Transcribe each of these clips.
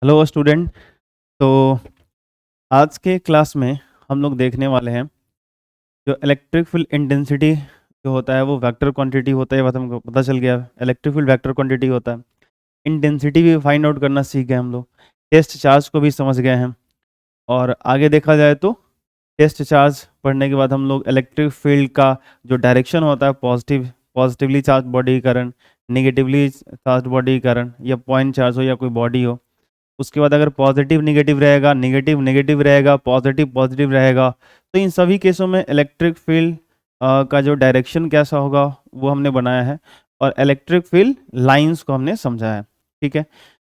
Hello student. तो आज के क्लास में हम लोग देखने वाले हैं जो इलेक्ट्रिक फील्ड इंटेंसिटी जो होता है वो वेक्टर क्वांटिटी होता है। ये बात हमको पता चल गया। इलेक्ट्रिक फील्ड वेक्टर क्वांटिटी होता है। इंटेंसिटी भी फाइंड आउट करना सीख गए हम लोग। टेस्ट चार्ज को भी समझ गए हैं। और आगे देखा जाए तो टेस्ट चार्ज पढ़ने के बाद हम लोग इलेक्ट्रिक फील्ड का जो डायरेक्शन होता है positively charge body current, negatively charge body current, या पॉइंट चार्ज हो या कोई बॉडी हो, उसके बाद अगर पॉजिटिव नेगेटिव रहेगा, नेगेटिव नेगेटिव रहेगा, पॉजिटिव पॉजिटिव रहेगा, तो इन सभी केसों में इलेक्ट्रिक फील्ड का जो डायरेक्शन कैसा होगा वो हमने बनाया है और इलेक्ट्रिक फील्ड लाइंस को हमने समझाया है। ठीक है,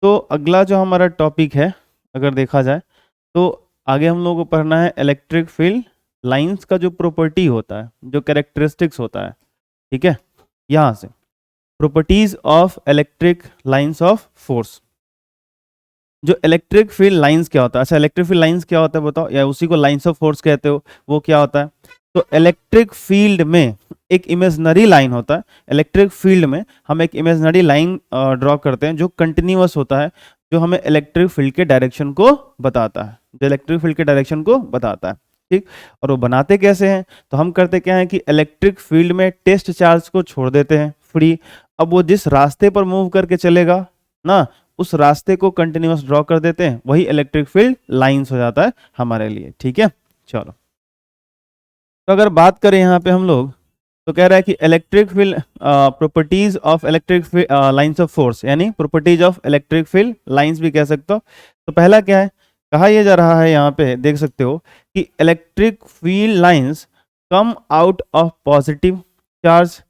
तो अगला जो हमारा टॉपिक है अगर देखा जाए तो आगे हम लोगों को पढ़ना है इलेक्ट्रिक फील्ड लाइंस का जो प्रॉपर्टी होता है, जो कैरेक्टरिस्टिक्स होता है। ठीक है, यहाँ से properties of electric lines of force. जो इलेक्ट्रिक फील्ड लाइंस क्या होता है? अच्छा, इलेक्ट्रिक फील्ड लाइंस क्या होता है बताओ, या उसी को लाइंस ऑफ फोर्स कहते हो, वो क्या होता है? तो इलेक्ट्रिक फील्ड में एक इमेजिनरी लाइन होता है। इलेक्ट्रिक फील्ड में हम एक इमेजिनरी लाइन ड्रॉ करते हैं जो कंटिन्यूअस होता है, जो हमें इलेक्ट्रिक फील्ड के डायरेक्शन को बताता है, जो इलेक्ट्रिक फील्ड के डायरेक्शन को बताता है। ठीक, और वो बनाते कैसे हैं? तो हम करते क्या है कि इलेक्ट्रिक फील्ड में टेस्ट चार्ज को छोड़ देते हैं फ्री। अब वो जिस रास्ते पर मूव करके चलेगा ना, उस रास्ते को कंटिन्यूअस ड्रॉ कर देते हैं, वही इलेक्ट्रिक फील्ड लाइंस हो जाता है हमारे लिए। ठीक है, चलो, तो अगर बात करें यहाँ पे हम लोग, तो कह रहा है कि electric field properties of electric lines of force, यानी properties of electric field lines भी कह सकते हो। तो पहला क्या है, कहा यह जा रहा है, यहाँ पे देख सकते हो कि electric field lines come out of positive charge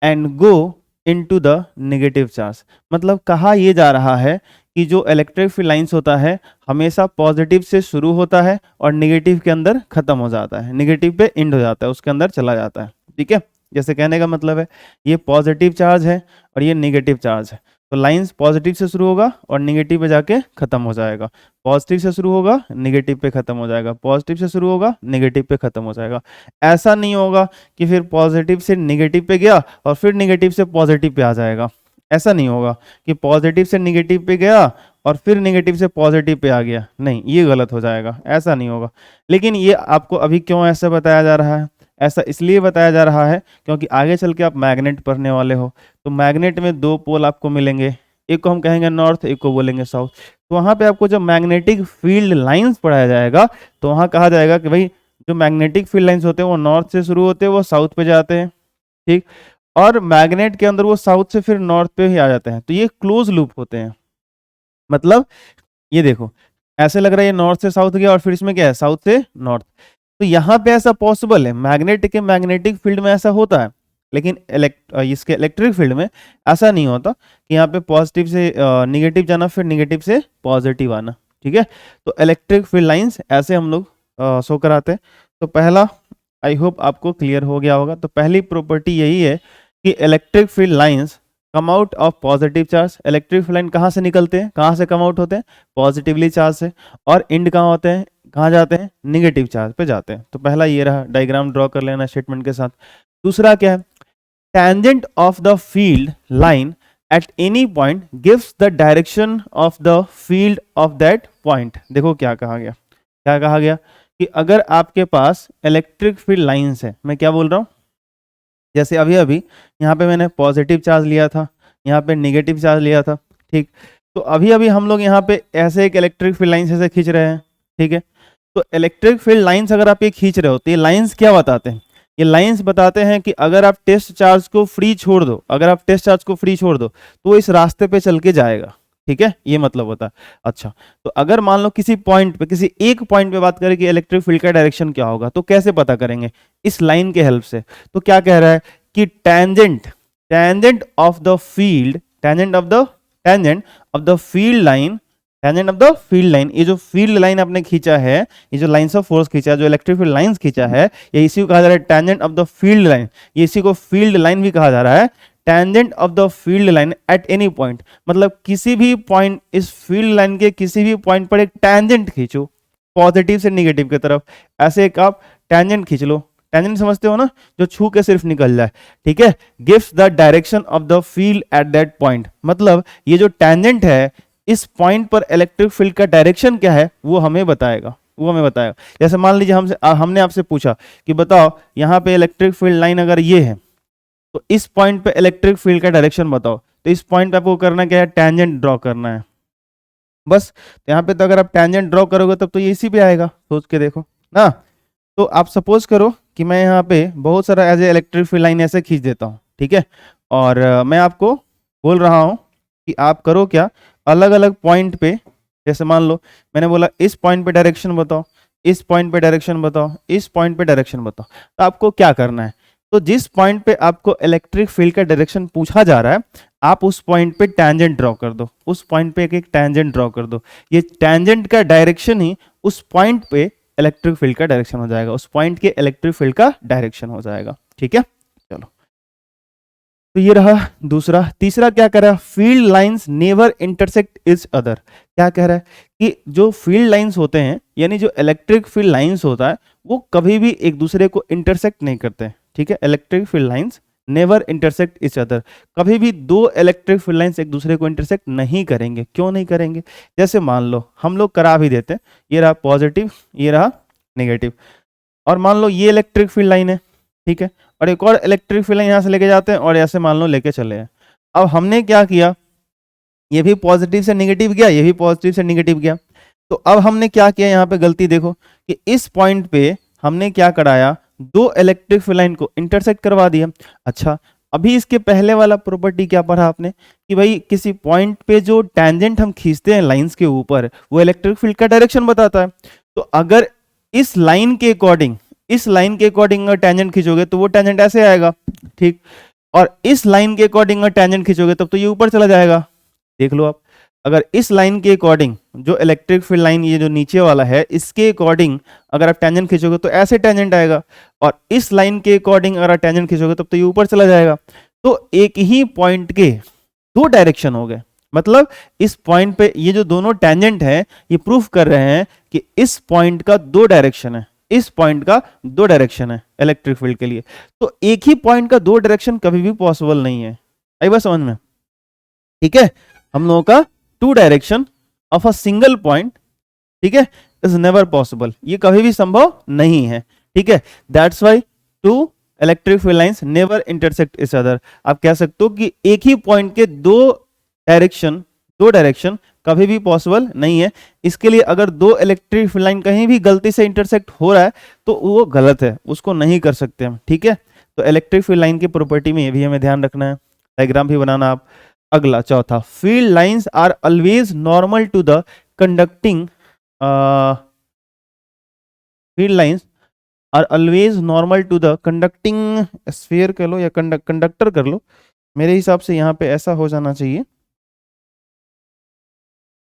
and go into the negative charge. मतलब कहा यह जा रहा है कि जो इलेक्ट्रिक फील्ड लाइंस होता है हमेशा पॉजिटिव से शुरू होता है और नेगेटिव के अंदर खत्म हो जाता है, नेगेटिव पे एंड हो जाता है, उसके अंदर चला जाता है। ठीक है, जैसे कहने का मतलब है ये पॉजिटिव चार्ज है और ये नेगेटिव चार्ज है, तो लाइंस पॉजिटिव से शुरू होगा और नेगेटिव पे जाके खत्म हो जाएगा, पॉजिटिव से शुरू होगा नेगेटिव पे खत्म हो जाएगा, पॉजिटिव से शुरू होगा नेगेटिव पे खत्म हो जाएगा। ऐसा नहीं होगा कि फिर पॉजिटिव से नेगेटिव पे गया और फिर नेगेटिव से पॉजिटिव पे आ जाएगा। ऐसा नहीं होगा कि पॉजिटिव से नेगेटिव पे गया और फिर नेगेटिव से पॉजिटिव पे आ गया, नहीं, ये गलत हो जाएगा, ऐसा नहीं होगा। लेकिन ये आपको अभी क्यों ऐसा बताया जा रहा है? ऐसा इसलिए बताया जा रहा है क्योंकि आगे चल के आप मैग्नेट पढ़ने वाले हो, तो मैग्नेट में दो पोल आपको मिलेंगे, एक को हम कहेंगे नॉर्थ, एक को बोलेंगे साउथ। तो वहाँ पे आपको जब मैग्नेटिक फील्ड लाइंस पढ़ाया जाएगा तो वहाँ कहा जाएगा कि भाई जो मैग्नेटिक फील्ड लाइंस होते हैं वो नॉर्थ से शुरू होते हैं, वो साउथ पे जाते हैं। ठीक, और मैग्नेट के अंदर वो साउथ से फिर नॉर्थ पे ही आ जाते हैं, तो ये क्लोज लूप होते हैं। मतलब ये देखो, ऐसे लग रहा है ये नॉर्थ से साउथ गया और फिर इसमें क्या है, साउथ से नॉर्थ। तो यहाँ पे ऐसा पॉसिबल है, मैग्नेट के मैग्नेटिक फील्ड में ऐसा होता है, लेकिन इसके इलेक्ट्रिक फील्ड में ऐसा नहीं होता कि यहाँ पे पॉजिटिव से निगेटिव जाना फिर निगेटिव से पॉजिटिव आना। ठीक है, तो इलेक्ट्रिक फील्ड लाइंस ऐसे हम लोग शो कराते हैं। तो पहला आई होप आपको क्लियर हो गया होगा। तो पहली प्रॉपर्टी यही है कि electric field lines come out of positive charge. Electric field line कहाँ से निकलते हैं, कहाँ से कम आउट होते हैं? पॉजिटिवली चार्ज से। और एंड कहाँ होते हैं, कहाँ जाते हैं? निगेटिव चार्ज पे जाते हैं। तो पहला ये रहा, डायग्राम ड्रॉ कर लेना स्टेटमेंट के साथ। दूसरा क्या है, tangent of the field line at any point gives the direction of the field of that point. देखो क्या कहा गया, क्या कहा गया कि अगर आपके पास इलेक्ट्रिक फील्ड लाइंस है, मैं क्या बोल रहा हूँ, जैसे अभी अभी यहाँ पे मैंने पॉजिटिव चार्ज लिया था, यहाँ पे नेगेटिव चार्ज लिया था। ठीक, तो अभी अभी हम लोग यहाँ पे ऐसे एक इलेक्ट्रिक फील्ड लाइंस ऐसे खींच रहे हैं। ठीक है, तो इलेक्ट्रिक फील्ड लाइंस अगर आप ये खींच रहे हो तो ये लाइंस क्या बताते हैं? ये लाइंस बताते हैं कि अगर आप टेस्ट चार्ज को फ्री छोड़ दो, अगर आप टेस्ट चार्ज को फ्री छोड़ दो तो वो इस रास्ते पे चल के जाएगा। ठीक है, ये मतलब होता है। अच्छा, तो अगर मान लो किसी पॉइंट पे, किसी एक पॉइंट पे बात करें कि इलेक्ट्रिक फील्ड का डायरेक्शन क्या होगा, तो कैसे पता करेंगे? इस लाइन के हेल्प से। तो क्या कह रहा है कि tangent of the field, tangent of the field line, tangent of the field line, ये जो फील्ड लाइन आपने खींचा है, ये जो लाइंस ऑफ फोर्स खींचा है, जो इलेक्ट्रिक फील्ड लाइंस खींचा है, ये इसी को कहा जा रहा है tangent of the field line. ये इसी को फील्ड लाइन भी कहा जा रहा है। Tangent of the field line at any point, मतलब किसी भी पॉइंट, इस फील्ड लाइन के किसी भी पॉइंट पर एक टेंजेंट खींचो, पॉजिटिव से नेगेटिव की तरफ, ऐसे एक आप टेंजेंट खींच लो। टेंजेंट समझते हो ना, जो छू के सिर्फ निकल जाए। ठीक है, gives the direction of the field at that point. मतलब ये जो टेंजेंट है इस पॉइंट पर इलेक्ट्रिक फील्ड का डायरेक्शन क्या है वो हमें बताएगा, वो हमें बताएगा। जैसे मान लीजिए हमने आपसे पूछा कि बताओ यहाँ पे इलेक्ट्रिक फील्ड लाइन अगर ये है तो इस पॉइंट पे इलेक्ट्रिक फील्ड का डायरेक्शन बताओ। तो इस पॉइंट पे आपको करना क्या है, टैंजेंट ड्रॉ करना है बस। तो यहाँ पे तो अगर आप टैंजेंट ड्रॉ करोगे तब तो ये इसी पे आएगा, सोच के देखो ना। तो आप सपोज करो कि मैं यहाँ पे बहुत सारा as a electric field line ऐसे खींच देता हूँ, ठीक है। और मैं आपको बोल रहा हूँ कि आप करो क्या, अलग अलग पॉइंट पे, जैसे मान लो मैंने बोला इस पॉइंट पे डायरेक्शन बताओ, इस पॉइंट पे डायरेक्शन बताओ, इस पॉइंट पे डायरेक्शन बताओ। तो आपको क्या करना है, तो जिस पॉइंट पे आपको इलेक्ट्रिक फील्ड का डायरेक्शन पूछा जा रहा है आप उस पॉइंट पे टैंजेंट ड्रॉ कर दो, उस पॉइंट पे एक टैंजेंट ड्रॉ कर दो। ये टैंजेंट का डायरेक्शन ही उस पॉइंट पे इलेक्ट्रिक फील्ड का डायरेक्शन हो जाएगा, उस पॉइंट के इलेक्ट्रिक फील्ड का डायरेक्शन हो जाएगा, ठीक है। चलो, तो ये रहा दूसरा। तीसरा क्या कह रहा है, field lines never intersect each other. क्या कह रहा है कि जो फील्ड लाइंस होते हैं यानी जो इलेक्ट्रिक फील्ड लाइंस होता है वो कभी भी एक दूसरे को इंटरसेक्ट नहीं करते, ठीक है। Electric field lines never intersect each other, कभी भी दो इलेक्ट्रिक फील्ड लाइंस एक दूसरे को इंटरसेक्ट नहीं करेंगे। क्यों नहीं करेंगे, जैसे मान लो हम लोग करा भी देते हैं, ये रहा पॉजिटिव, ये रहा नेगेटिव, और मान लो ये इलेक्ट्रिक फील्ड लाइन है, ठीक है, और एक और इलेक्ट्रिक फील्ड लाइन यहाँ से लेके जाते हैं और ऐसे मान लो लेके चले हैं। अब हमने क्या किया, ये भी पॉजिटिव से नेगेटिव गया, ये भी पॉजिटिव से नेगेटिव गया। तो अब हमने क्या किया यहाँ पे गलती, देखो कि इस पॉइंट पे हमने क्या कराया, दो इलेक्ट्रिक फील्ड लाइन को इंटरसेक्ट करवा दिया। अच्छा, अभी इसके पहले वाला प्रॉपर्टी क्या पढ़ा आपने कि भाई किसी पॉइंट पे जो टैंजेंट हम खींचते हैं लाइंस के ऊपर वो इलेक्ट्रिक फील्ड का डायरेक्शन बताता है। तो अगर इस लाइन के अकॉर्डिंग, इस लाइन के अकॉर्डिंग अगर टैंजेंट खींचोगे तो वो टैंजेंट ऐसे आएगा, ठीक। और इस लाइन के अकॉर्डिंग अगर टैंजेंट खींचोगे तब तो ये ऊपर चला जाएगा। देख लो आप, अगर इस लाइन के अकॉर्डिंग जो इलेक्ट्रिक फील्ड लाइन ये जो नीचे वाला है इसके अकॉर्डिंग अगर आप टैंजेंट खींचोगे तो ऐसे टैंजेंट आएगा, और इस लाइन के अकॉर्डिंग अगर आप टैंजेंट खींचोगे तब तो ये ऊपर चला जाएगा। तो एक ही पॉइंट के दो डायरेक्शन हो गए, मतलब इस पॉइंट पे ये जो दोनों टैंजेंट है ये प्रूफ कर रहे हैं कि इस पॉइंट का दो डायरेक्शन है, इस पॉइंट का दो डायरेक्शन है इलेक्ट्रिक फील्ड के लिए। तो एक ही पॉइंट का दो डायरेक्शन कभी भी पॉसिबल नहीं है। आई बात समझ में, ठीक है। हम लोगों का two direction of a single point, ठीक है, इज नेवर पॉसिबल, ये कभी भी संभव नहीं है, ठीक है। That's why two electric field lines never intersect each other. आप कह सकते हो कि एक ही पॉइंट के दो डायरेक्शन कभी भी पॉसिबल नहीं है। इसके लिए अगर दो इलेक्ट्रिक फील्ड लाइन कहीं भी गलती से इंटरसेक्ट हो रहा है तो वो गलत है, उसको नहीं कर सकते हम, ठीक है। तो इलेक्ट्रिक फील्ड लाइन की प्रॉपर्टी में ये भी हमें ध्यान रखना है, डायग्राम भी बनाना आप। अगला चौथा, field lines are always normal to the conducting, field lines are always normal to the conducting sphere कह लो या कंडक्टर कर लो। मेरे हिसाब से यहाँ पे ऐसा हो जाना चाहिए,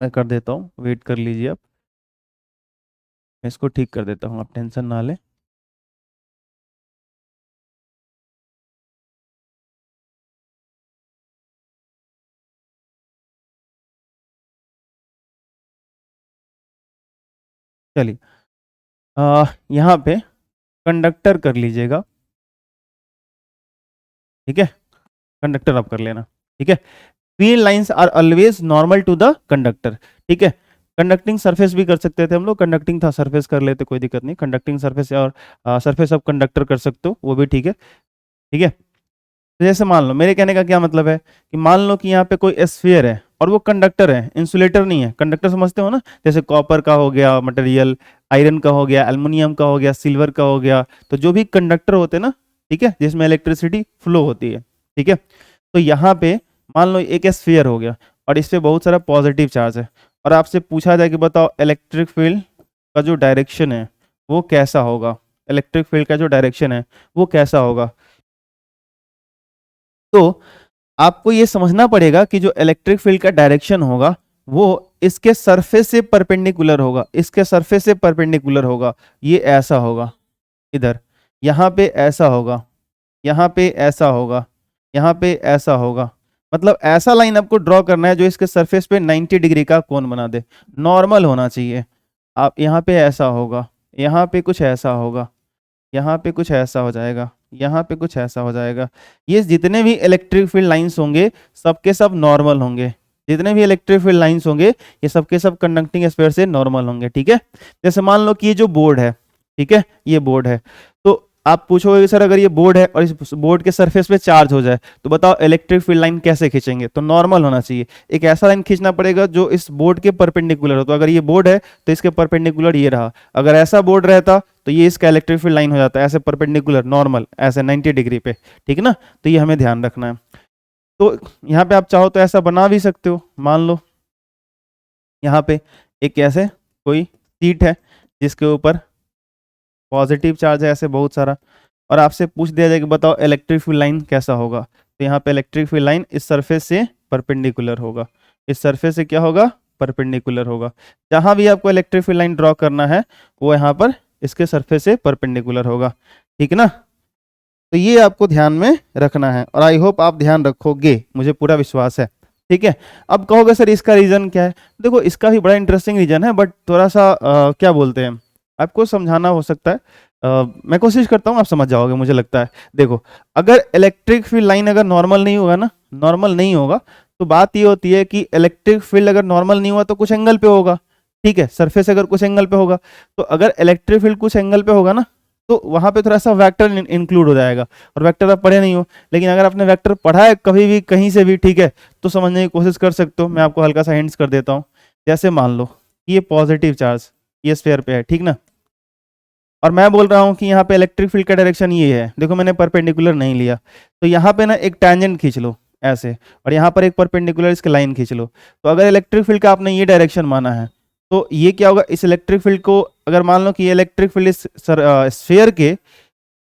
मैं कर देता हूँ, वेट कर लीजिए आप, मैं इसको ठीक कर देता हूँ, आप टेंशन ना लें। चलिए यहाँ पे कंडक्टर कर लीजिएगा, ठीक है, कंडक्टर आप कर लेना, ठीक है। Field lines are always normal to the conductor, ठीक है। कंडक्टिंग सरफेस भी कर सकते थे हम लोग, कंडक्टिंग था सरफेस कर लेते, कोई दिक्कत नहीं। कंडक्टिंग सरफेस और सरफेस ऑफ कंडक्टर कर सकते हो, वो भी ठीक है, ठीक है। तो जैसे मान लो, मेरे कहने का क्या मतलब है कि मान लो कि यहाँ पे कोई स्फीयर है और वो कंडक्टर है, इंसुलेटर नहीं है। कंडक्टर समझते हो ना, जैसे कॉपर का हो गया मटेरियल, आयरन का हो गया, एल्युमिनियम का हो गया, सिल्वर का हो गया, तो जो भी कंडक्टर होते हैं ना, ठीक है, जिसमें इलेक्ट्रिसिटी फ्लो होती है, ठीक है। तो यहाँ पे मान लो एक स्फीयर हो गया और इस पे बहुत सारा पॉजिटिव चार्ज है, और आपसे पूछा जाए कि बताओ इलेक्ट्रिक फील्ड का जो डायरेक्शन है वो कैसा होगा, इलेक्ट्रिक फील्ड का जो डायरेक्शन है वो कैसा होगा। तो आपको ये समझना पड़ेगा कि जो इलेक्ट्रिक फील्ड का डायरेक्शन होगा वो इसके सरफेस से परपेंडिकुलर होगा, इसके सरफेस से परपेंडिकुलर होगा। ये ऐसा होगा, इधर यहाँ पे ऐसा होगा, यहाँ पे ऐसा होगा, यहाँ पे ऐसा होगा। मतलब ऐसा लाइन आपको ड्रॉ करना है जो इसके सरफेस पे 90 डिग्री का कोण बना दे, नॉर्मल होना चाहिए। आप यहाँ पे ऐसा होगा, यहाँ पे कुछ ऐसा होगा, यहाँ पे कुछ ऐसा हो जाएगा, यहाँ पे कुछ ऐसा हो जाएगा। ये जितने भी इलेक्ट्रिक फील्ड लाइंस होंगे सबके सब नॉर्मल होंगे, जितने भी इलेक्ट्रिक फील्ड लाइंस होंगे ये सबके सब कंडक्टिंग स्फीयर से नॉर्मल होंगे, ठीक है। जैसे मान लो कि ये जो बोर्ड है, ठीक है, ये बोर्ड है, तो आप पूछोगे सर अगर ये बोर्ड है और इस बोर्ड के सरफेस पे चार्ज हो जाए तो बताओ इलेक्ट्रिक फील्ड लाइन कैसे खींचेंगे? तो नॉर्मल होना चाहिए, एक ऐसा लाइन खींचना पड़ेगा जो इस बोर्ड के परपेंडिकुलर हो। तो अगर ये बोर्ड है तो इसके परपेंडिकुलर ये रहा, अगर ऐसा बोर्ड रहता तो ये इसका इलेक्ट्रिक फील्ड लाइन हो जाता है ऐसे परपेंडिकुलर नॉर्मल ऐसे 90 डिग्री पे, ठीक है ना। तो ये हमें ध्यान रखना है। तो यहाँ पे आप चाहो तो ऐसा बना भी सकते हो, मान लो यहाँ पे एक ऐसे कोई सीट है जिसके ऊपर पॉजिटिव चार्ज है ऐसे बहुत सारा, और आपसे पूछ दिया जाए कि बताओ इलेक्ट्रिक फील्ड लाइन कैसा होगा? तो यहाँ पे इलेक्ट्रिक फील्ड लाइन इस सरफेस से परपेंडिकुलर होगा, इस सरफेस से क्या होगा? परपेंडिकुलर होगा। जहां भी आपको इलेक्ट्रिक फील्ड लाइन ड्रॉ करना है वो यहाँ पर इसके सरफेस से परपेंडिकुलर होगा, ठीक है ना। तो ये आपको ध्यान में रखना है और आई होप आप ध्यान रखोगे, मुझे पूरा विश्वास है, ठीक है। अब कहोगे सर इसका रीजन क्या है? देखो इसका भी बड़ा इंटरेस्टिंग रीजन है, बट थोड़ा सा क्या बोलते हैं आपको समझाना हो सकता है। मैं कोशिश करता हूँ, आप समझ जाओगे मुझे लगता है। देखो अगर इलेक्ट्रिक फील्ड लाइन अगर नॉर्मल नहीं होगा ना, नॉर्मल नहीं होगा, तो बात ये होती है कि इलेक्ट्रिक फील्ड अगर नॉर्मल नहीं हुआ तो कुछ एंगल पे होगा, ठीक है, सरफेस अगर कुछ एंगल पे होगा, तो अगर इलेक्ट्रिक फील्ड कुछ एंगल पे होगा ना तो वहां पे थोड़ा सा वेक्टर इंक्लूड हो जाएगा। और वेक्टर आप पढ़े नहीं हो, लेकिन अगर आपने वेक्टर पढ़ा है कभी भी कहीं से भी, ठीक है, तो समझने की कोशिश कर सकते हो। मैं आपको हल्का सा हिंट्स कर देता हूँ। जैसे मान लो कि ये पॉजिटिव चार्ज ये स्फीयर पे है, ठीक ना, और मैं बोल रहा हूँ कि यहाँ पे इलेक्ट्रिक फील्ड का डायरेक्शन ये है, देखो मैंने परपेंडिकुलर नहीं लिया, तो यहाँ पे ना एक टेंजेंट खींच लो ऐसे, और यहाँ पर एक परपेंडिकुलर इसके लाइन खींच लो। तो अगर इलेक्ट्रिक फील्ड का आपने ये डायरेक्शन माना है तो ये क्या होगा, इस इलेक्ट्रिक फील्ड को अगर मान लो कि ये इलेक्ट्रिक फील्ड इस स्फीयर के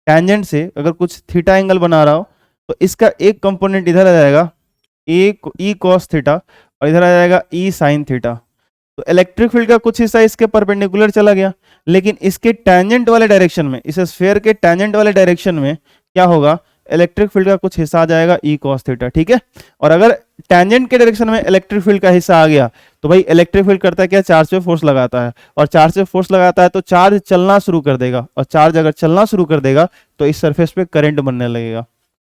टेंजेंट से अगर कुछ थीटा एंगल बना रहा हो तो इसका एक कंपोनेंट इधर आ जाएगा ई कॉस थीटा और इधर आ जाएगा ई साइन थीटा। तो इलेक्ट्रिक फील्ड का कुछ हिस्सा इसके परपेंडिकुलर चला गया, लेकिन इसके टेंजेंट वाले डायरेक्शन में, इस स्फीयर के टेंजेंट वाले डायरेक्शन में क्या होगा, इलेक्ट्रिक फील्ड का कुछ हिस्सा आ जाएगा ई कॉस थीटा, ठीक है। और अगर टेंजेंट के डायरेक्शन में इलेक्ट्रिक फील्ड का हिस्सा आ गया तो भाई इलेक्ट्रिक फील्ड करता है क्या, चार्ज पे फोर्स लगाता है, और चार्ज पे फोर्स लगाता है तो चार्ज चलना शुरू कर देगा, और चार्ज अगर चलना शुरू कर देगा तो इस सरफेस पे करंट बनने लगेगा।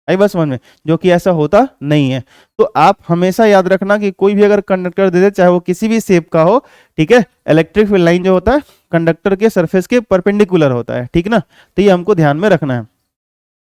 आई बात समझ में? जो कि ऐसा होता नहीं है। तो आप हमेशा याद रखना कि कोई भी अगर कंडक्टर दे दे चाहे वो किसी भी शेप का हो, ठीक है, इलेक्ट्रिक फील्ड लाइन जो होता है कंडक्टर के सरफेस के परपेंडिकुलर होता है, ठीक ना। तो ये हमको ध्यान में रखना है,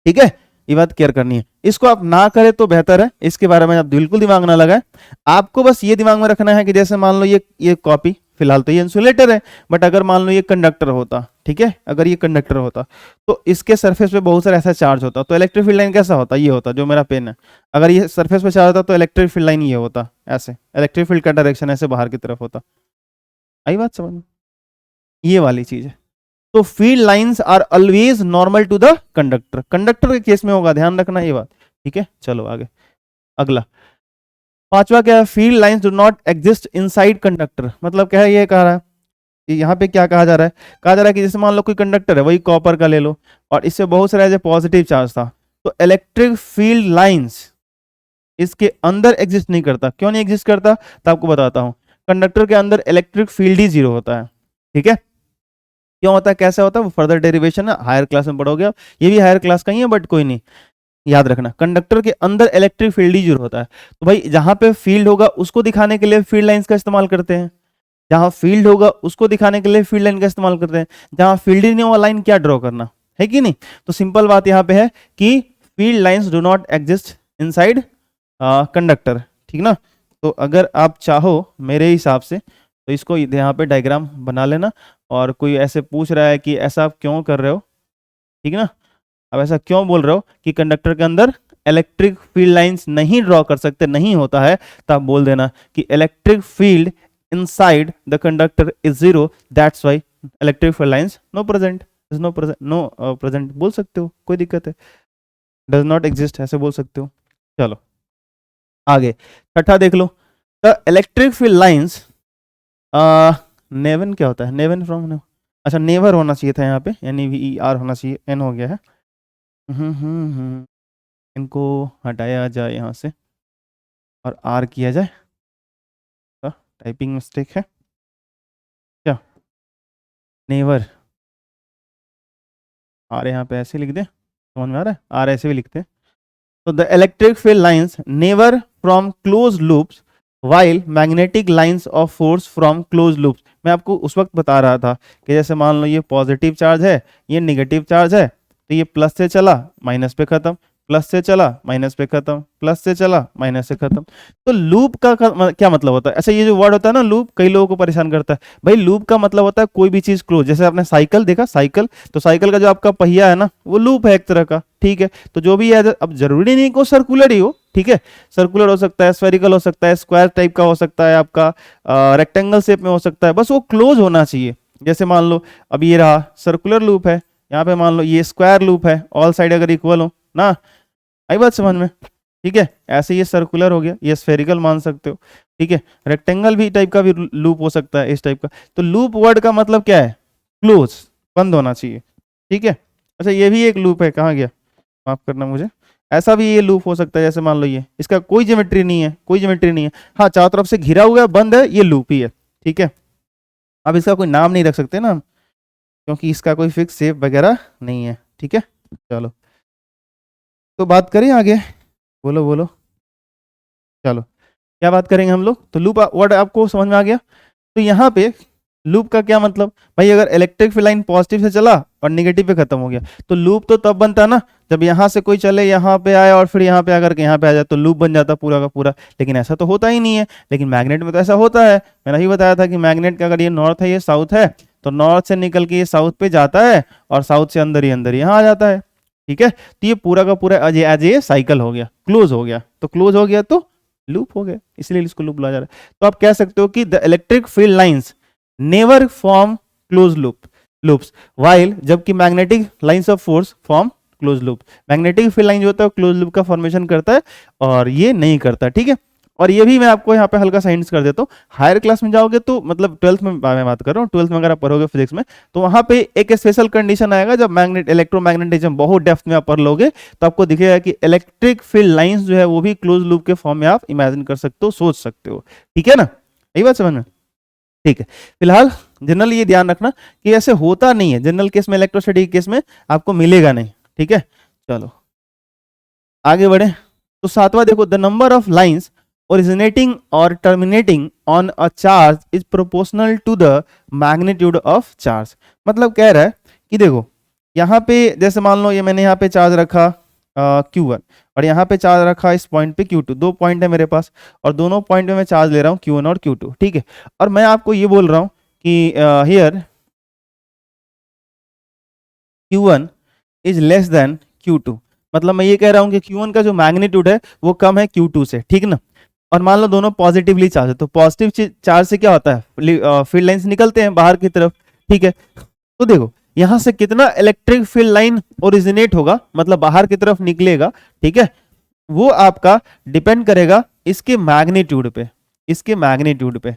ठीक है, ये बात क्लियर करनी है। इसको आप ना करें तो बेहतर है, इसके बारे में आप बिल्कुल दिमाग ना लगाए। आपको बस ये दिमाग में रखना है कि जैसे मान लो ये कॉपी, फिलहाल तो ये इंसुलेटर है, बट अगर मान लो ये कंडक्टर होता, ठीक है, अगर ये कंडक्टर होता तो इसके सरफेस पे बहुत सारा ऐसा चार्ज होता, तो इलेक्ट्रिक फील्ड लाइन कैसा होता, ये होता जो मेरा पेन है। अगर ये सरफेस पे चार्ज होता तो इलेक्ट्रिक फील्ड लाइन ये होता ऐसे, इलेक्ट्रिक फील्ड का डायरेक्शन ऐसे बाहर की तरफ होता। आई बात समझ में? ये वाली चीज है। तो field lines are always normal to the conductor, conductor के केस में होगा, ध्यान रखना ये बात, ठीक है। चलो आगे, अगला पांचवा क्या है, field lines do not exist inside conductor. मतलब क्या है, ये कह रहा है, यहाँ पे क्या कहा जा रहा है, कहा जा रहा है कि जैसे मान लो कोई कंडक्टर है, वही कॉपर का ले लो, और इससे बहुत सारा जो पॉजिटिव चार्ज था, तो इलेक्ट्रिक फील्ड लाइंस इसके अंदर एग्जिस्ट नहीं करता। क्यों नहीं एग्जिस्ट करता, तो आपको बताता हूं। कंडक्टर के अंदर इलेक्ट्रिक फील्ड ही जीरो होता है, ठीक है। क्यों होता है, कैसे होता है, वो फर्दर डेरिवेशन है, हायर क्लास में पढ़ोगे आप, ये भी हायर क्लास का ही है बट कोई नहीं, याद रखना कंडक्टर के अंदर इलेक्ट्रिक फील्ड ही जीरो होता है। तो भाई जहां पे फील्ड होगा उसको दिखाने के लिए फील्ड लाइंस का इस्तेमाल करते हैं, जहां फील्ड होगा उसको दिखाने के लिए फील्ड लाइन का इस्तेमाल करते हैं, जहां फील्ड ही नहीं हुआ लाइन क्या ड्रॉ करना है कि नहीं। तो सिंपल बात यहाँ पे है कि field lines do not exist inside conductor, ठीक ना। तो अगर आप चाहो मेरे हिसाब से तो इसको यहाँ पे डायग्राम बना लेना, और कोई ऐसे पूछ रहा है कि ऐसा आप क्यों कर रहे हो, ठीक है ना, अब ऐसा क्यों बोल रहे हो कि कंडक्टर के अंदर इलेक्ट्रिक फील्ड लाइंस नहीं ड्रॉ कर सकते, नहीं होता है, तो आप बोल देना कि electric field inside the conductor is zero, that's why electric field lines no present, is no present बोल सकते हो, कोई दिक्कत है, डज नॉट एग्जिस्ट ऐसे बोल सकते हो। चलो आगे छठा देख लो, the electric field lines Newan क्या होता है, नेवन फ्रॉम, अच्छा नेवर होना चाहिए था यहाँ पे, NEVER होना चाहिए, N हो गया है। इनको हटाया जाए यहाँ से और R किया जाए, टाइपिंग मिस्टेक है क्या, नेवर, R यहाँ पे ऐसे लिख दे, समझ में आ रहा है, R ऐसे भी लिखते हैं। तो the electric field lines never from close loops while magnetic lines of force from close loop. मैं आपको उस वक्त बता रहा था कि जैसे मान लो ये पॉजिटिव चार्ज है, ये निगेटिव चार्ज है, तो ये प्लस से चला माइनस पे खत्म, प्लस से चला माइनस पे खत्म, प्लस से चला माइनस से खत्म। तो लूप का क्या मतलब होता है? अच्छा, ये जो वर्ड होता है ना लूप, कई लोगों को परेशान करता है। भाई लूप का मतलब होता है कोई भी चीज क्लोज। जैसे आपने साइकिल देखा, साइकिल, तो साइकिल का जो आपका पहिया है ना, वो लूप है एक तरह का, ठीक है। तो जो भी है, अब जरूरी नहीं कि वो सर्कुलर ही हो, ठीक है, सर्कुलर हो सकता है, स्फेरिकल हो सकता है, स्क्वायर टाइप का हो सकता है, आपका रेक्टेंगल शेप में हो सकता है, बस वो क्लोज होना चाहिए। जैसे मान लो अब ये रहा सर्कुलर लूप है, यहाँ पे मान लो ये स्क्वायर लूप है, ऑल साइड अगर इक्वल हो ना, आई बात समझ में? ठीक है, ऐसे ये सर्कुलर हो गया, ये स्फेरिकल मान सकते हो, ठीक है। रेक्टेंगल भी टाइप का भी लूप हो सकता है, इस टाइप का। तो लूप वर्ड का मतलब क्या है? क्लोज, बंद होना चाहिए, ठीक है। अच्छा, ये भी एक लूप है, कहाँ गया, माफ करना मुझे। ऐसा भी ये लूप हो सकता है, जैसे मान लो ये, इसका कोई ज्योमेट्री नहीं है, कोई ज्योमेट्री नहीं है, हाँ चारों तरफ से घिरा हुआ है, बंद है, ये लूप ही है, ठीक है। अब इसका कोई नाम नहीं रख सकते ना हम, क्योंकि इसका कोई फिक्स शेप वगैरह नहीं है, ठीक है। चलो, तो बात करें आगे, बोलो बोलो, चलो क्या बात करेंगे हम लोग? तो लूप वर्ड आपको समझ में आ गया। तो यहाँ पे लूप का क्या मतलब? भाई अगर इलेक्ट्रिक फील्ड लाइन पॉजिटिव से चला और निगेटिव पे खत्म हो गया, तो लूप तो तब बनता ना जब यहाँ से कोई चले यहाँ पे आए और फिर यहाँ पे आकर के यहाँ पे आ जाए, तो लूप बन जाता पूरा का पूरा। लेकिन ऐसा तो होता ही नहीं है। लेकिन मैग्नेट में तो ऐसा होता है। मैंने ही बताया था कि मैग्नेट का अगर ये नॉर्थ है, ये साउथ है, तो नॉर्थ से निकल के ये साउथ पे जाता है और साउथ से अंदर ही अंदर यहाँ आ जाता है, ठीक है। तो ये पूरा का पूरा एज ए साइकिल हो गया, क्लोज हो गया। तो क्लोज हो गया तो लूप हो गया, इसलिए इसको लूप बोला जा रहा है। तो आप कह सकते हो कि the electric field lines never form close loops while, जबकि magnetic lines of force form close loop. Magnetic field line जो होता है क्लोज लूप का फॉर्मेशन करता है और ये नहीं करता, ठीक है। और ये भी मैं आपको यहाँ पे हल्का सा हिंट्स कर देता हूँ। हायर क्लास में जाओगे तो मतलब 12th में मैं बात कर रहा हूँ, 12th में अगर आप पढ़ोगे फिजिक्स में, तो वहां पे एक स्पेशल कंडीशन आएगा जब मैग्नेट इलेक्ट्रोमैग्नेटिज्म बहुत डेप्थ में आप पढ़ लोगे, तो आपको दिखेगा कि इलेक्ट्रिक फील्ड लाइंस जो है वो भी क्लोज लूप के फॉर्म में आप इमेजिन कर सकते हो, सोच सकते हो, ठीक है ना? यही बात समझ में? ठीक है। फिलहाल जनरल ये ध्यान रखना कि ऐसे होता नहीं है, जनरल केस में, इलेक्ट्रोस्टैटिक केस में आपको मिलेगा नहीं, ठीक है। चलो आगे बढ़े। तो सातवां देखो, the number of lines originating और terminating on a charge is proportional to the magnitude of charge. मतलब कह रहा है कि देखो यहाँ पे जैसे मान लो ये मैंने यहाँ पे चार्ज रखा Q1 और यहाँ पे चार्ज रखा इस पॉइंट पे Q2, दो पॉइंट है मेरे पास और दोनों पॉइंट पे मैं चार्ज ले रहा हूँ Q1 और Q2, ठीक है। और मैं आपको ये बोल रहा हूँ कि here Q1 is less than Q2। मतलब मैं ये कह रहा हूँ कि Q1 का जो मैग्नीट्यूड है वो कम है Q2 से, ठीक ना। और मान लो दोनों पॉजिटिवली चार्ज है, तो पॉजिटिव चार्ज से क्या होता है, फील्ड लाइंस निकलते हैं बाहर की तरफ, ठीक है। तो देखो यहां से कितना इलेक्ट्रिक फील्ड लाइन ओरिजिनेट होगा, मतलब बाहर की तरफ निकलेगा, ठीक है, वो आपका डिपेंड करेगा इसके मैग्नीट्यूड पे, इसके मैग्नीट्यूड पे।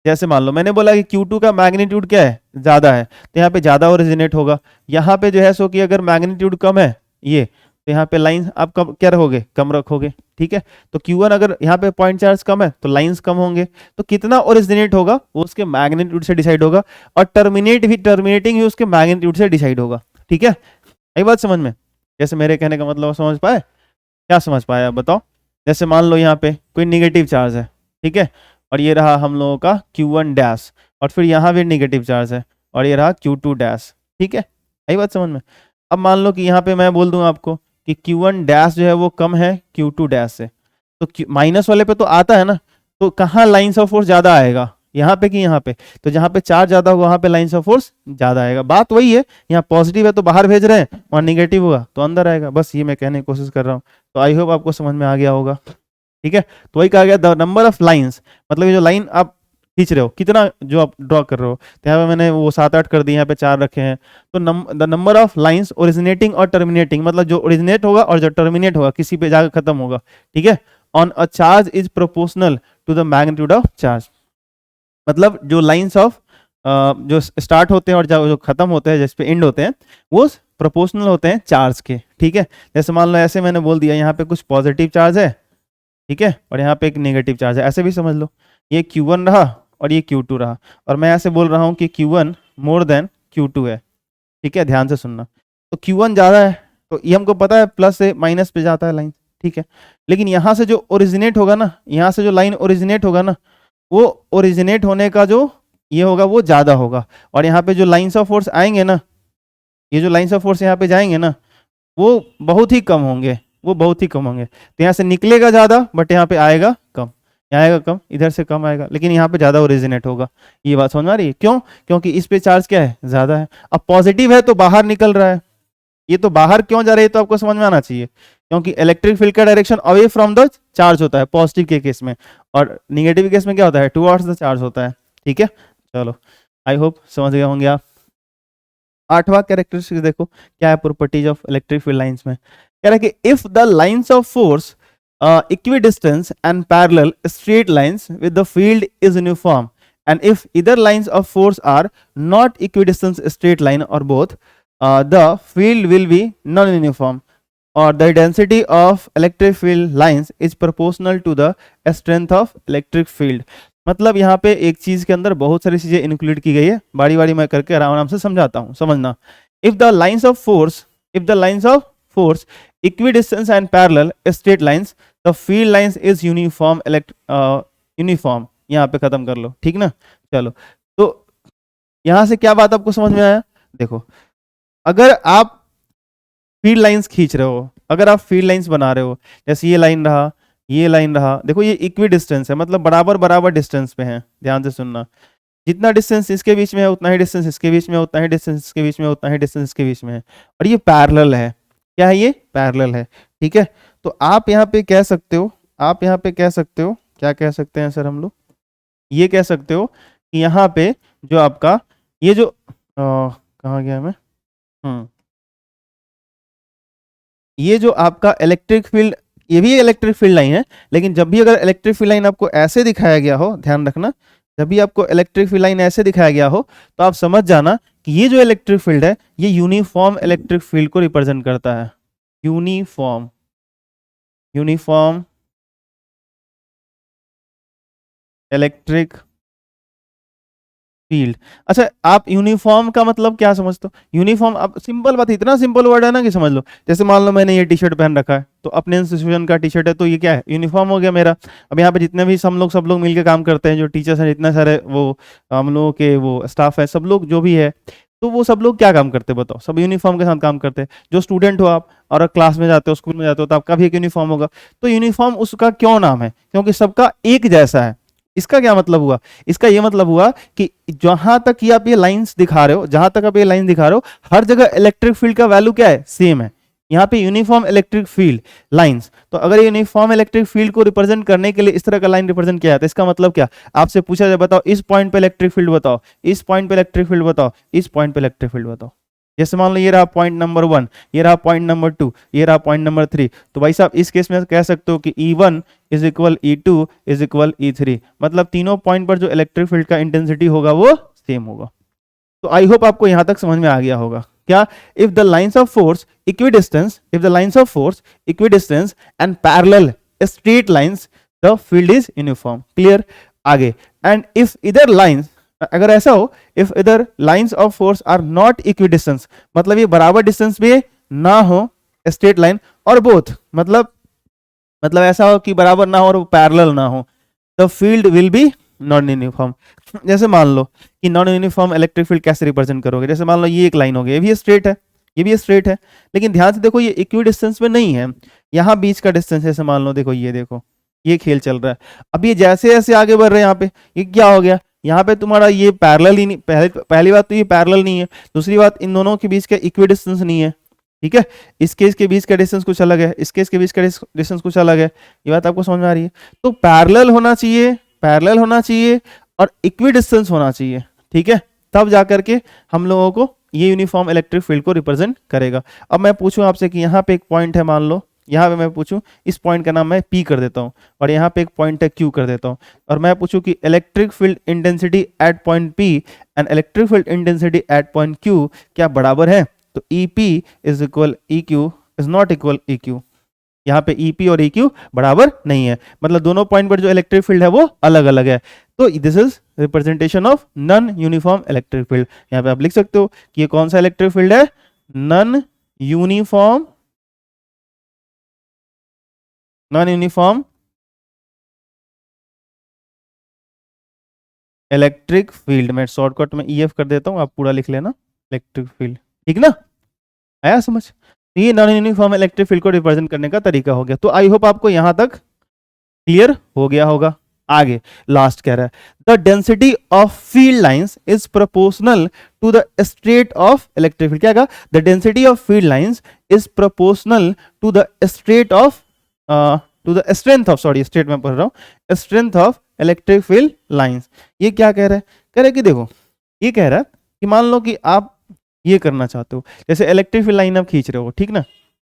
जैसे मान लो मैंने बोला कि Q2 का मैग्नीट्यूड क्या है, ज्यादा है, तो यहाँ पे ज्यादा ओरिजिनेट होगा। यहाँ पे जो है सो कि अगर मैग्नीट्यूड कम है ये, तो यहाँ पे लाइन आप कम क्या रखोगे, कम रखोगे, ठीक है। तो Q1 अगर यहाँ पे पॉइंट चार्ज कम है तो लाइंस कम होंगे, तो कितना ओरिजिनेट होगा वो उसके मैग्नीट्यूड से डिसाइड होगा, और टर्मिनेटिंग भी उसके मैग्नीट्यूड से डिसाइड होगा, ठीक है। यही बात समझ में? जैसे मेरे कहने का मतलब समझ पाए? क्या समझ पाए आप बताओ? जैसे मान लो यहाँ पे कोई निगेटिव चार्ज है, ठीक है, और ये रहा हम लोगों का Q1 डैश, और फिर यहाँ भी निगेटिव चार्ज है और ये रहा Q2 डैश, ठीक है। यही बात समझ में? अब मान लो कि यहाँ पे मैं बोल दूं आपको कि Q1 डैश जो है वो कम है Q2 डैश से, तो माइनस वाले पे तो आता है ना, तो कहाँ लाइन्स ऑफ फोर्स ज्यादा आएगा, यहाँ पे कि यहाँ पे? तो जहाँ पे चार्ज ज्यादा होगा वहां पे लाइन्स ऑफ फोर्स ज्यादा आएगा। बात वही है, यहाँ पॉजिटिव है तो बाहर भेज रहे हैं, वहां निगेटिव होगा तो अंदर आएगा। बस ये मैं कहने की कोशिश कर रहा हूँ, तो आई होप आपको समझ में आ गया होगा, ठीक है। तो वही कहा गया द नंबर ऑफ लाइंस, मतलब ये जो लाइन आप खींच रहे हो, कितना जो आप ड्रॉ कर रहे हो, तो यहाँ पे मैंने वो 7-8 कर दिए, यहाँ पे 4 रखे हैं। तो the number of lines originating और टर्मिनेटिंग, मतलब जो ओरिजिनेट होगा और जो टर्मिनेट होगा, किसी पे जाकर खत्म होगा, ठीक है, on a charge is proportional to the magnitude of charge. मतलब जो लाइंस ऑफ जो स्टार्ट होते हैं और जो खत्म होते हैं, जिस पे एंड होते हैं, वो प्रोपोर्शनल होते हैं चार्ज के, ठीक है। जैसे मान लो ऐसे मैंने बोल दिया यहाँ पे कुछ पॉजिटिव चार्ज है, ठीक है, और यहाँ पे एक नेगेटिव चार्ज है, ऐसे भी समझ लो। ये Q1 रहा और ये Q2 रहा, और मैं ऐसे बोल रहा हूँ कि Q1 मोर देन Q2 है, ठीक है, ध्यान से सुनना। तो Q1 ज्यादा है तो ये हमको पता है प्लस से माइनस पे जाता है लाइन, ठीक है। लेकिन यहाँ से जो ओरिजिनेट होगा ना, यहाँ से जो लाइन ओरिजिनेट होगा ना, वो ओरिजिनेट होने का जो ये होगा वो ज़्यादा होगा, और यहाँ पे जो लाइन्स ऑफ फोर्स आएंगे ना, ये जो लाइन्स ऑफ फोर्स यहाँ पे जाएंगे ना, वो बहुत ही कम होंगे, वो बहुत ही कम होंगे। तो यहाँ से निकलेगा ज़्यादा बट यहाँ पे आएगा कम, यहाँ आएगा कम, इधर से कम आएगा, लेकिन यहाँ पे ज़्यादा ओरिजिनेट होगा। ये बात समझ में आ रही है? क्यों? क्योंकि इस पे चार्ज क्या है, ज़्यादा है। अब पॉजिटिव है तो बाहर निकल रहा है, ये तो बाहर क्यों जा रही है तो आपको समझ में आना चाहिए, क्योंकि इलेक्ट्रिक फील्ड का direction away from the charge होता है पॉजिटिव के केस में, और निगेटिव केस में क्या होता है, टुवर्ड्स द चार्ज होता है। ठीक है, चलो आई होप समझ गए होंगे आप। आठवां कैरेक्टरिस्टिक देखो क्या है properties of electric field lines में। कह रहा है कि if the lines of force equidistance and parallel straight lines with the field is uniform, and if either lines of force are not equidistant straight line or both, the field will be non-uniform, or the density of electric field lines is proportional to the strength of electric field। मतलब यहाँ पे एक चीज के अंदर बहुत सारी चीजें इंक्लूड की गई है, बारी बारी मैं करके आराम से समझाता हूँ, समझना। If the lines of force, if the lines of force equidistance and parallel straight lines, the field lines is uniform uniform. यहाँ पे खत्म कर लो, ठीक ना। चलो, तो यहां से क्या बात आपको समझ में आया? देखो, अगर आप फील्ड लाइंस खींच रहे हो, अगर आप फील्ड लाइंस बना रहे हो, जैसे ये लाइन रहा, ये लाइन रहा, देखो ये इक्वी डिस्टेंस है, मतलब बराबर बराबर डिस्टेंस पे है। ध्यान से सुनना, जितना डिस्टेंस इसके बीच में है उतना ही डिस्टेंस इसके बीच में, उतना ही डिस्टेंस इसके बीच में, उतना ही डिस्टेंस इसके बीच में है, और ये पैरेलल है। क्या है ये? पैरेलल है। ठीक है, तो आप यहाँ पे कह सकते हो, आप यहाँ पे कह सकते हो, क्या कह सकते हैं सर हम लोग, ये कह सकते हो कि यहाँ पे जो आपका ये जो कहाँ गया मैं, ये जो आपका इलेक्ट्रिक फील्ड, ये भी इलेक्ट्रिक फील्ड लाइन है, लेकिन जब भी अगर इलेक्ट्रिक फील्ड लाइन आपको ऐसे दिखाया गया हो, ध्यान रखना, जब भी आपको इलेक्ट्रिक फील्ड लाइन ऐसे दिखाया गया हो, तो आप समझ जाना कि ये जो इलेक्ट्रिक फील्ड है ये यूनिफॉर्म इलेक्ट्रिक फील्ड को रिप्रेजेंट करता है। Uniform, uniform electric field. अच्छा, आप यूनिफॉर्म का मतलब क्या समझते हो? यूनिफॉर्म, अब सिंपल बात, इतना सिंपल वर्ड है ना कि समझ लो। जैसे मान लो मैंने ये टी शर्ट पहन रखा है, तो अपने इंस्टीट्यूशन का टी शर्ट है, तो ये क्या है? यूनिफॉर्म हो गया मेरा। अब यहाँ पे जितने भी सब लोग मिलकर काम करते हैं, जो टीचर्स हैं, जितने सारे वो हम लोगों के वो स्टाफ है, सब लोग जो भी है, तो वो सब लोग क्या काम करते हैं बताओ? सब यूनिफॉर्म के साथ काम करते हैं। जो स्टूडेंट हो आप और क्लास में जाते हो, स्कूल में जाते हो, तो आपका भी एक यूनिफॉर्म होगा। तो यूनिफॉर्म उसका क्यों नाम है? क्योंकि सबका एक जैसा है। इसका क्या मतलब हुआ? इसका ये मतलब हुआ कि जहां तक ये आप ये लाइंस दिखा रहे हो, जहां तक आप ये लाइन दिखा रहे हो, हर जगह इलेक्ट्रिक फील्ड का वैल्यू क्या है? सेम है। यहाँ पे यूनिफॉर्म इलेक्ट्रिक फील्ड लाइंस, तो अगर यूनिफॉर्म इलेक्ट्रिक फील्ड को रिप्रेजेंट करने के लिए इस तरह का लाइन रिप्रेजेंट किया जाता है, इसका मतलब क्या? आपसे पूछा जाए, बताओ इस पॉइंट पे इलेक्ट्रिक फील्ड बताओ, इस पॉइंट पे इलेक्ट्रिक फील्ड बताओ, इस पॉइंट पे इलेक्ट्रिक फील्ड बताओ। जैसे मान लो ये रहा पॉइंट नंबर 1, ये रहा पॉइंट नंबर 2, ये रहा पॉइंट नंबर 3, तो भाई साहब इस केस में कह सकते हो कि E1 is equal E2 is equal E3, मतलब तीनों पॉइंट पर जो इलेक्ट्रिक फील्ड का इंटेंसिटी होगा वो सेम होगा। तो आई होप आपको यहां तक समझ में आ गया होगा। क्या? If the lines of force equidistance, if the lines of force equidistance and parallel straight lines, the field is uniform. Clear? आगे, एंड इफ इधर लाइंस, अगर ऐसा हो, इफ इधर lines of force are not equidistance, मतलब ये बराबर distance पे ना हो स्ट्रेट लाइन, और बोथ, मतलब ऐसा हो कि बराबर ना हो और पैरेलल ना हो, the field will be non uniform. जैसे मान लो कि नॉन यूनिफॉर्म इलेक्ट्रिक फील्ड कैसे रिप्रेजेंट करोगे? जैसे मान लो ये एक लाइन हो गई, ये भी स्ट्रेट है, ये भी स्ट्रेट है, लेकिन ध्यान से देखो ये इक्वी डिस्टेंस में नहीं है, यहाँ बीच का डिस्टेंस, जैसे मान लो देखो, ये देखो ये खेल चल रहा है। अब ये जैसे जैसे आगे बढ़ रहे हैं, यहाँ पे ये क्या हो गया? यहाँ पे तुम्हारा ये पैरेलल ही नहीं, पहली बात तो ये पैरेलल नहीं है, दूसरी बात इन दोनों के बीच का इक्वी डिस्टेंस नहीं है। ठीक है, इस केस के बीच का डिस्टेंस कुछ अलग है, इस केस के बीच का डिस्टेंस कुछ अलग है। ये बात आपको समझ में आ रही है? तो पैरेलल होना चाहिए, पैरेलल होना चाहिए, और इक्वी डिस्टेंस होना चाहिए। ठीक है, तब जाकर के हम लोगों को ये यूनिफॉर्म इलेक्ट्रिक फील्ड को रिप्रेजेंट करेगा। अब मैं पूछूं आपसे कि यहाँ पे एक पॉइंट है, मान लो यहाँ पे मैं पूछूं, इस पॉइंट का नाम मैं P कर देता हूँ, और यहाँ पे एक पॉइंट है Q कर देता हूँ, और मैं पूछूं कि electric field intensity at point P and electric field intensity at point Q क्या बराबर है? तो EP is equal EQ is not equal EQ। यहाँ पे EP और EQ बराबर नहीं है, मतलब दोनों पॉइंट पर जो इलेक्ट्रिक फील्ड है वो अलग अलग है। तो this is representation of non uniform electric field. यहाँ पे आप लिख सकते हो कि ये कौन सा इलेक्ट्रिक फील्ड है? Non uniform non uniform electric field, मैं शॉर्टकट में ईएफ कर देता हूँ, आप पूरा लिख लेना, इलेक्ट्रिक फील्ड, ठीक ना, आया समझ। तो ये नॉन यूनिफॉर्म इलेक्ट्रिक फील्ड को रिप्रेजेंट करने का तरीका हो गया। तो आई होप आपको यहां तक क्लियर हो गया होगा। आगे लास्ट कह रहा है the density of field lines is proportional to the straight of electric field. क्या कहा? The density of field lines is proportional to the straight of to the strength of, sorry straight में पढ़ रहा हूं, strength of electric field lines. ये क्या कह रहा है? कह रहा है कि देखो, ये कह रहा है कि मान लो कि आप ये करना चाहते हो, जैसे इलेक्ट्रिक फील्ड लाइन आप खींच रहे हो, ठीक ना,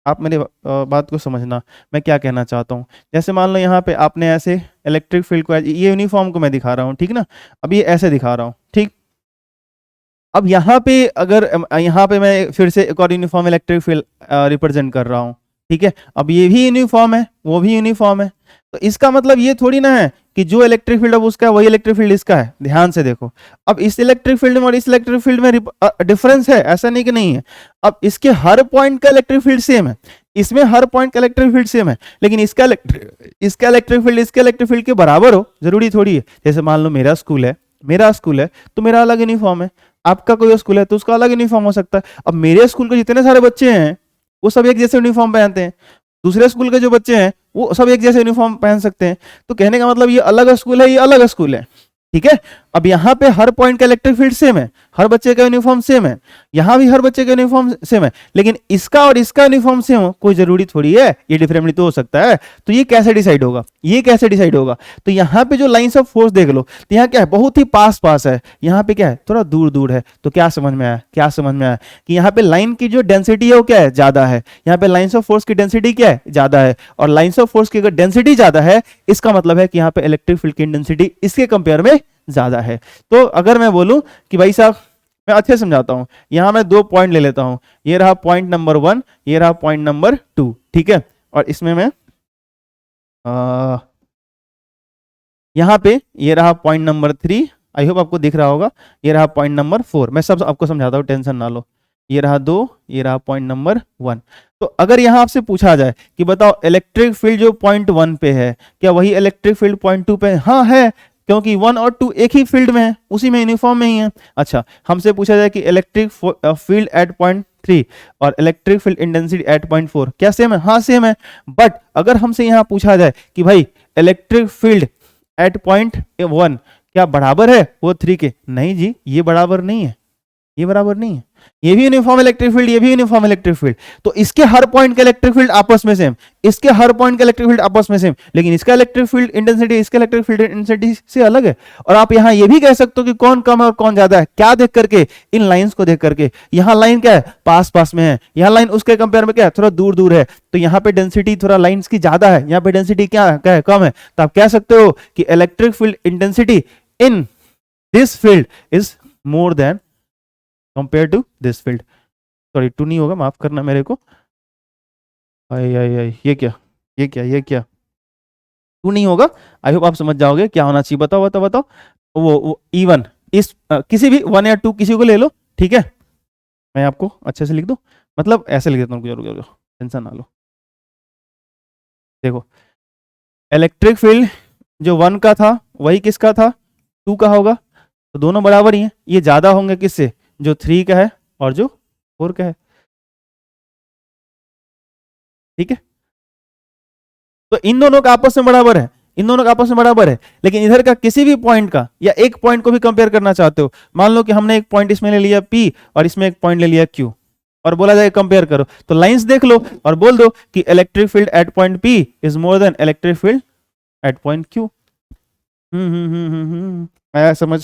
आप मेरे बात को समझना, मैं क्या कहना चाहता हूँ। जैसे मान लो यहाँ पे आपने ऐसे इलेक्ट्रिक फील्ड को, ये यूनिफॉर्म को मैं दिखा रहा हूँ, ठीक ना, अब ये ऐसे दिखा रहा हूँ, ठीक। अब यहाँ पे अगर यहाँ पे मैं फिर से एक और यूनिफॉर्म इलेक्ट्रिक फील्ड रिप्रेजेंट कर रहा हूँ, ठीक है। अब ये भी यूनिफॉर्म है, वो भी यूनिफॉर्म है, तो इसका मतलब ये थोड़ी ना है कि जो इलेक्ट्रिक फील्ड अब उसका है वही इलेक्ट्रिक फील्ड इसका है। ध्यान से देखो, अब इस इलेक्ट्रिक फील्ड में और इस इलेक्ट्रिक फील्ड में डिफरेंस है, ऐसा नहीं कि नहीं है। अब इसके हर पॉइंट का इलेक्ट्रिक फील्ड सेम है, इसमें हर पॉइंट का इलेक्ट्रिक फील्ड सेम है, लेकिन इसका इलेक्ट्रिक फील्ड इसके इलेक्ट्रिक फील्ड के बराबर हो जरूरी थोड़ी है। जैसे मान लो मेरा स्कूल है तो मेरा अलग यूनिफॉर्म है, आपका कोई स्कूल है तो उसका अलग यूनिफॉर्म हो सकता है। अब मेरे स्कूल के जितने सारे बच्चे हैं वो सब एक जैसे यूनिफॉर्म पहनते हैं, दूसरे स्कूल के जो बच्चे हैं वो सब एक जैसे यूनिफॉर्म पहन सकते हैं। तो कहने का मतलब ये अलग स्कूल है, ये अलग स्कूल है, ठीक है। अब यहाँ पे हर पॉइंट का इलेक्ट्रिक फील्ड सेम है, हर बच्चे का यूनिफॉर्म सेम है, यहाँ भी हर बच्चे का यूनिफॉर्म सेम है, लेकिन इसका और इसका यूनिफॉर्म सेम हो कोई जरूरी थोड़ी है, ये डिफरेंटली तो हो सकता है। तो ये कैसे डिसाइड होगा, ये कैसे डिसाइड होगा? तो यहाँ पे जो लाइंस ऑफ फोर्स देख लो, तो यहाँ क्या है, बहुत ही पास पास है, यहाँ पे क्या है, थोड़ा दूर दूर है। तो क्या समझ में आया, क्या समझ में आया कि यहाँ पे लाइन की जो डेंसिटी है वो क्या है, ज्यादा है। यहाँ पे लाइंस ऑफ फोर्स की डेंसिटी क्या है, ज्यादा है, और लाइंस ऑफ फोर्स की अगर डेंसिटी ज्यादा है इसका मतलब है कि यहाँ पे इलेक्ट्रिक फील्ड की डेंसिटी इसके कंपेयर में ज्यादा है। तो अगर मैं बोलूं कि भाई साहब, मैं अच्छे समझाता हूं, यहां मैं 2 पॉइंट ले लेता हूं, ये रहा पॉइंट नंबर 1, ये रहा पॉइंट नंबर 2, ठीक है। और इसमें मैं यहां पे ये रहा पॉइंट नंबर 3, आई होप आपको दिख रहा होगा, ये रहा पॉइंट नंबर 4, मैं सब आपको समझाता हूं, टेंशन ना लो। ये रहा 2, ये रहा पॉइंट नंबर 1। तो अगर यहां आपसे पूछा जाए कि बताओ इलेक्ट्रिक फील्ड जो पॉइंट 1 पे है क्या वही इलेक्ट्रिक फील्ड पॉइंट 2 पे है? हाँ है, क्योंकि 1 और 2 एक ही फील्ड में है, उसी में यूनिफॉर्म में ही है। अच्छा, हमसे पूछा जाए कि इलेक्ट्रिक फील्ड एट पॉइंट 3 और electric field intensity at point 4 क्या सेम है? हाँ सेम है। बट अगर हमसे यहाँ पूछा जाए कि भाई इलेक्ट्रिक फील्ड एट पॉइंट 1 क्या बराबर है वो 3 के? नहीं जी, ये बराबर नहीं है, ये बराबर नहीं है। ये भी यूनिफॉर्म इलेक्ट्रिक फील्ड, ये भी यूनिफॉर्म इलेक्ट्रिक फील्ड, तो इसके हर पॉइंट का इलेक्ट्रिक फील्ड आपस में सेम, इसके हर पॉइंट का इलेक्ट्रिक फील्ड आपस में सेम, लेकिन इसका इलेक्ट्रिक फील्ड इंटेंसिटी इसके इलेक्ट्रिक फील्ड इंटेंसिटी से अलग है। और आप यहाँ ये भी कह सकते हो कि कौन कम है और कौन ज्यादा है, क्या देख करके? इन लाइंस को देख करके। यहाँ लाइन क्या है, पास पास में है, यहाँ लाइन उसके कंपेयर में क्या है, थोड़ा दूर दूर है, तो यहाँ पे डेंसिटी थोड़ा लाइंस की ज्यादा है, यहाँ पे डेंसिटी क्या है, कम है। तो आप कह सकते हो कि electric field intensity in this field is more than compare to this field. Sorry 2 नहीं होगा, माफ करना मेरे को। आई आई आई, ये क्या, ये क्या, ये क्या, 2 नहीं होगा। आई होप आप समझ जाओगे क्या होना चाहिए। बताओ बताओ बताओ। वो इवन इस किसी भी 1 या 2 किसी को ले लो, ठीक है। मैं आपको अच्छे से लिख दूं, मतलब ऐसे लिख देता हूँ, रुको रुको रुको, टेंशन ना लो। देखो, इलेक्ट्रिक फील्ड जो 1 का था वही किसका था, 2 का होगा, तो दोनों बराबर ही हैं। ये ज्यादा होंगे किससे, जो 3 का है और जो 4 का है, ठीक है। तो इन दोनों का आपस में बराबर है, इन दोनों का आपस में बराबर है, लेकिन इधर का किसी भी पॉइंट का या एक पॉइंट को भी कंपेयर करना चाहते हो, मान लो कि हमने एक पॉइंट इसमें ले लिया P और इसमें एक पॉइंट ले लिया Q और बोला जाए कंपेयर करो, तो लाइंस देख लो और बोल दो कि electric field at point P is more then electric field at point Q। आया समझ,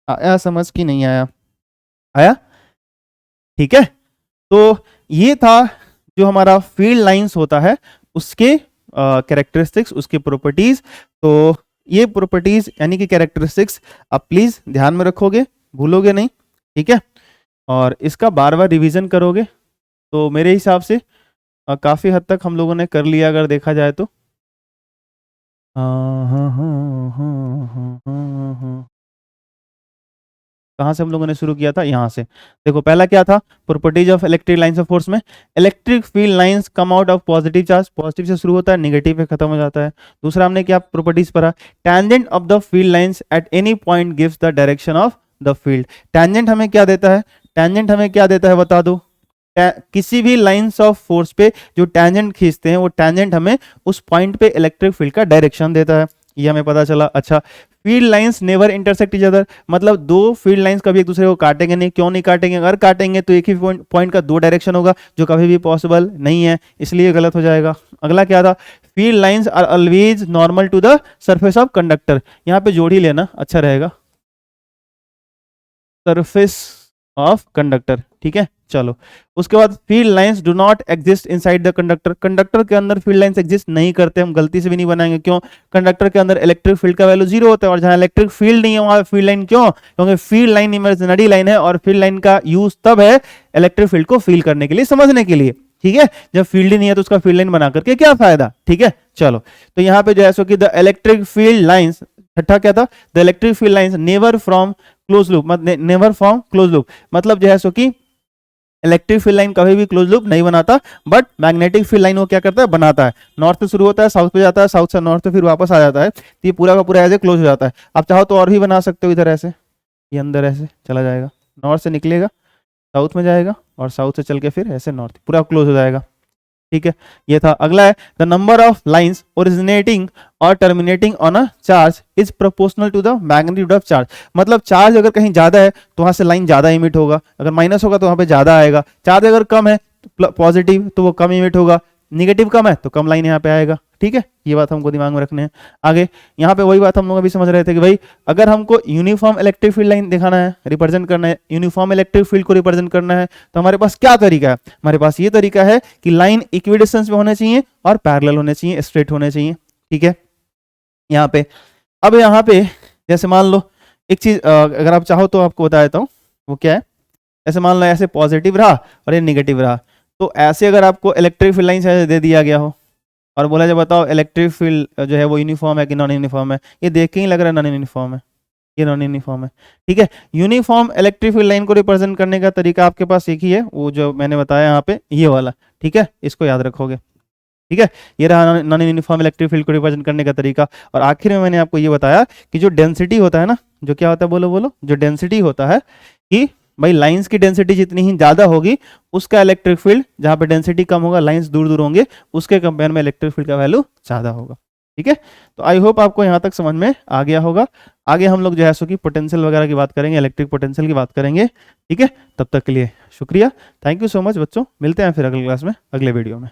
आया समझ कि नहीं आया? आया, ठीक है। तो ये था जो हमारा फील्ड लाइंस होता है उसके कैरेक्टरिस्टिक्स, उसके प्रॉपर्टीज। तो ये प्रॉपर्टीज यानी कि कैरेक्टरिस्टिक्स आप प्लीज ध्यान में रखोगे, भूलोगे नहीं, ठीक है। और इसका बार बार रिवीजन करोगे तो मेरे हिसाब से काफी हद तक हम लोगों ने कर लिया अगर देखा जाए तो। कहाँ से हम लोगों ने शुरू किया था, यहाँ से। देखो पहला क्या था, properties of electric lines of force में, electric field lines come out of positive charge, positive से शुरू होता है नेगेटिव पे खत्म हो जाता है। दूसरा हमने क्या प्रॉपर्टीज पढ़ा, tangent of the field lines at any point gives the direction of the field. Tangent हमें क्या देता है, टेंजेंट हमें क्या देता है बता दो, किसी भी लाइंस ऑफ फोर्स पे जो टेंजेंट खींचते हैं वो टेंजेंट हमें उस पॉइंट पे इलेक्ट्रिक फील्ड का डायरेक्शन देता है, ये हमें पता चला। अच्छा, field lines never intersect each other, मतलब दो फील्ड लाइंस कभी एक दूसरे को काटेंगे नहीं, क्यों नहीं काटेंगे, अगर काटेंगे तो एक ही पॉइंट का दो डायरेक्शन होगा जो कभी भी पॉसिबल नहीं है, इसलिए गलत हो जाएगा। अगला क्या था, field lines are always normal to the surface of conductor, यहाँ पे जोड़ ही लेना अच्छा रहेगा, सरफेस ऑफ कंडक्टर, ठीक है। चलो उसके बाद field lines do not exist inside the conductor, conductor के अंदर फील्ड लाइंस एग्जिस्ट नहीं करते, हम गलती से भी नहीं बनाएंगे, क्यों, कंडक्टर के अंदर इलेक्ट्रिक फील्ड का वैल्यू 0 होता है, और जहां इलेक्ट्रिक फील्ड नहीं है वहां फील्ड लाइन, क्यों, क्योंकि फील्ड लाइन इमेजिनरी लाइन है, और फील्ड लाइन का यूज तब है इलेक्ट्रिक फील्ड को फील करने के लिए, समझने के लिए, ठीक है। जब फील्ड ही नहीं है तो उसका फील्ड लाइन बना करके क्या फायदा, ठीक है। चलो तो यहाँ पे जो है सो कि द इलेक्ट्रिक फील्ड लाइंस, छठा क्या था, the electric field lines never from close loop, never from close loop, मतलब जो है सो कि इलेक्ट्रिक फील्ड लाइन कभी भी क्लोज लूप नहीं बनाता, बट मैग्नेटिक फील्ड लाइन वो क्या करता है, बनाता है। नॉर्थ से शुरू होता है, साउथ पे जाता है, साउथ से नॉर्थ पे फिर वापस आ जाता है, तो ये पूरा का पूरा ऐसे क्लोज हो जाता है। आप चाहो तो और भी बना सकते हो, इधर ऐसे, ये अंदर ऐसे चला जाएगा, नॉर्थ से निकलेगा साउथ में जाएगा, और साउथ से चल के फिर ऐसे नॉर्थ, पूरा क्लोज हो जाएगा, ठीक है। ये था। अगला है the number of lines originating और terminating on a charge is proportional to the magnitude of charge, मतलब चार्ज अगर कहीं ज्यादा है तो वहां से लाइन ज्यादा इमिट होगा, अगर माइनस होगा तो वहां पे ज्यादा आएगा, चार्ज अगर कम है पॉजिटिव तो वो कम इमिट होगा, निगेटिव कम है तो कम लाइन यहाँ पे आएगा, ठीक है। ये बात हमको दिमाग में रखने हैं। आगे यहाँ पे वही बात हम लोग अभी समझ रहे थे कि भाई अगर हमको यूनिफॉर्म इलेक्ट्रिक फील्ड लाइन दिखाना है, रिप्रेजेंट करना है, यूनिफॉर्म इलेक्ट्रिक फील्ड को रिप्रेजेंट करना है, तो हमारे पास क्या तरीका है, हमारे पास ये तरीका है कि लाइन इक्विडिस्टेंस में होने चाहिए और पैरेलल होने चाहिए, स्ट्रेट होने चाहिए, ठीक है। यहाँ पे अब यहाँ पे जैसे मान लो एक चीज अगर आप चाहो तो आपको बता देता हूँ, वो क्या है, ऐसे मान लो ऐसे पॉजिटिव रहा और ये निगेटिव रहा, तो ऐसे अगर आपको इलेक्ट्रिक फील्ड लाइन ऐसे दे दिया गया हो और बोला जाए बताओ इलेक्ट्रिक फील्ड जो है वो यूनिफॉर्म है कि नॉन यूनिफॉर्म है, ये देख के ही लग रहा है नॉन यूनिफॉर्म है, ये नॉन यूनिफॉर्म है, ठीक है। यूनिफॉर्म इलेक्ट्रिक फील्ड लाइन को रिप्रेजेंट करने का तरीका आपके पास एक ही है, वो जो मैंने बताया यहाँ पे ये वाला, ठीक है, इसको याद रखोगे, ठीक है। ये रहा नॉन यूनिफॉर्म इलेक्ट्रिक फील्ड को रिप्रेजेंट करने का तरीका। और आखिर में मैंने आपको ये बताया कि जो डेंसिटी होता है ना, जो क्या होता है, बोलो बोलो, जो डेंसिटी होता है कि भाई लाइंस की डेंसिटी जितनी ही ज्यादा होगी उसका इलेक्ट्रिक फील्ड, जहां पे डेंसिटी कम होगा लाइंस दूर दूर होंगे, उसके कंपेयर में इलेक्ट्रिक फील्ड का वैल्यू ज्यादा होगा, ठीक है। तो आई होप आपको यहाँ तक समझ में आ गया होगा। आगे हम लोग जो है सो कि पोटेंशियल वगैरह की बात करेंगे, इलेक्ट्रिक पोटेंशियल की बात करेंगे, ठीक है। तब तक के लिए शुक्रिया, थैंक यू सो मच बच्चों, मिलते हैं फिर अगले क्लास में, अगले वीडियो में।